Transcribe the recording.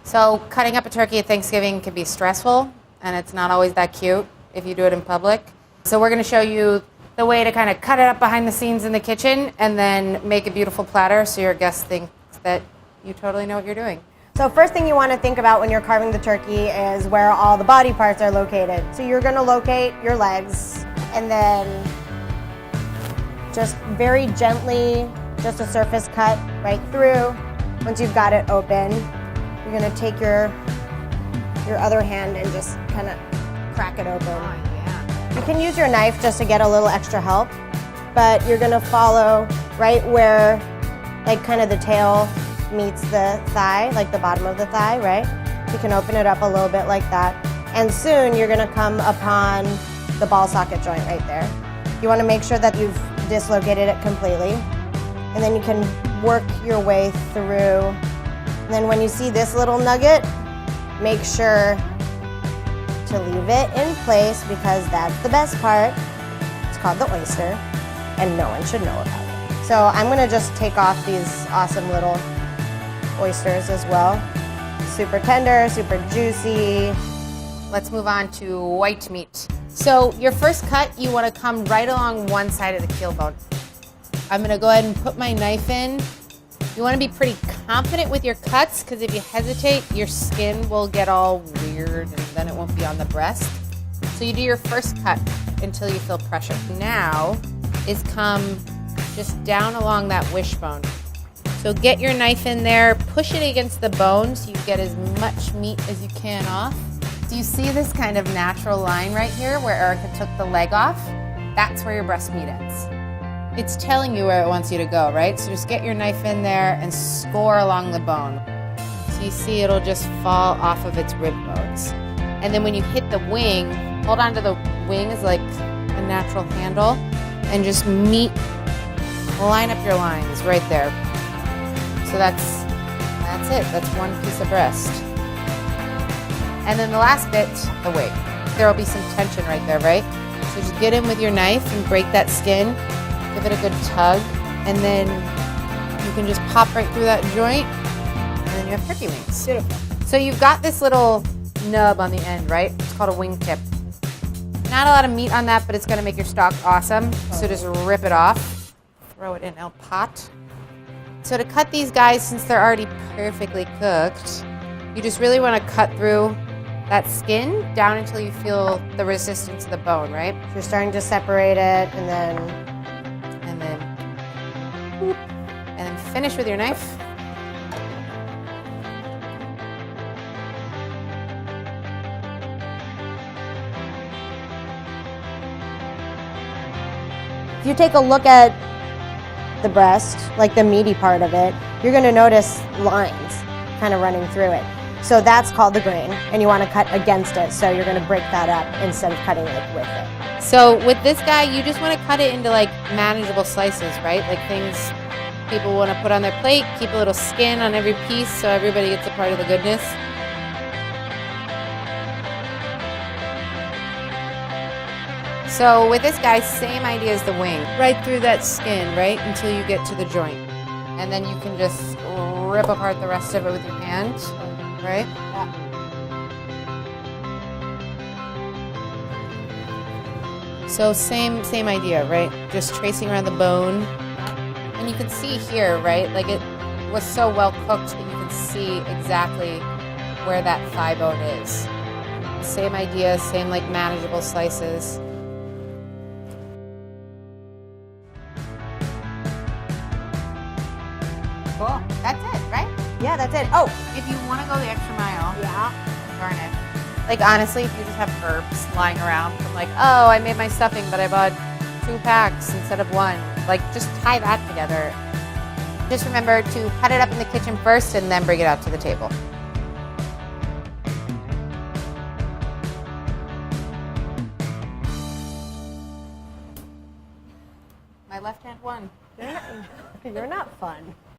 So cutting up a turkey at Thanksgiving can be stressful, and it's not always that cute if you do it in public. So we're going to show you the way to kind of cut it up behind the scenes in the kitchen and then make a beautiful platter so your guests think that you totally know what you're doing. So first thing you want to think about when you're carving the turkey is where all the body parts are located. So you're going to locate your legs and then just very gently, just a surface cut right through. Once you've got it open, you're going to take your other hand and just kind of crack it open. Oh, yeah. You can use your knife just to get a little extra help, but you're going to follow right where like kind of the tail meets the thigh, like the bottom of the thigh, right? You can open it up a little bit like that. And soon you're gonna come upon the ball socket joint right there. You wanna make sure that you've dislocated it completely. And then you can work your way through. And then when you see this little nugget, make sure to leave it in place because that's the best part. It's called the oyster, and no one should know about it. So I'm gonna just take off these awesome little oysters as well. Super tender, super juicy. Let's move on to white meat. So your first cut, you want to come right along one side of the keel bone. I'm going to go ahead and put my knife in. You want to be pretty confident with your cuts because if you hesitate, your skin will get all weird and then it won't be on the breast. So you do your first cut until you feel pressure. Now is come just down along that wishbone. So get your knife in there, push it against the bone so you get as much meat as you can off. Do you see this kind of natural line right here where Erica took the leg off? That's where your breast meat ends. It's telling you where it wants you to go, right? So just get your knife in there and score along the bone. So you see it'll just fall off of its rib bones. And then when you hit the wing, hold on to the wing as like a natural handle and just line up your lines right there. So that's it. That's one piece of breast. And then the last bit, the wing. There will be some tension right there, right? So just get in with your knife and break that skin. Give it a good tug. And then you can just pop right through that joint. And then you have turkey wings. Beautiful. So you've got this little nub on the end, right? It's called a wing tip. Not a lot of meat on that, but it's going to make your stock awesome. So just rip it off. Throw it in a pot. So to cut these guys, since they're already perfectly cooked, you just really want to cut through that skin down until you feel the resistance of the bone, right? You're starting to separate it and then finish with your knife. if you take a look at the breast, like the meaty part of it, you're going to notice lines kind of running through it. So that's called the grain, and you want to cut against it, so you're going to break that up instead of cutting it with it. So with this guy, you just want to cut it into like manageable slices, right? Like things people want to put on their plate, keep a little skin on every piece so everybody gets a part of the goodness. So with this guy, same idea as the wing. Right through that skin, right, until you get to the joint. And then you can just rip apart the rest of it with your hand, right? Yeah. So same idea, right? Just tracing around the bone. And you can see here, right, like it was so well cooked that you can see exactly where that thigh bone is. Same idea, same like manageable slices. Cool. That's it, right? Yeah, that's it. Oh, if you want to go the extra mile, garnish. Like honestly, if you just have herbs lying around from like, oh, I made my stuffing, but I bought 2 packs instead of 1. Like just tie that together. Just remember to cut it up in the kitchen first and then bring it out to the table. My left hand won. You're not fun.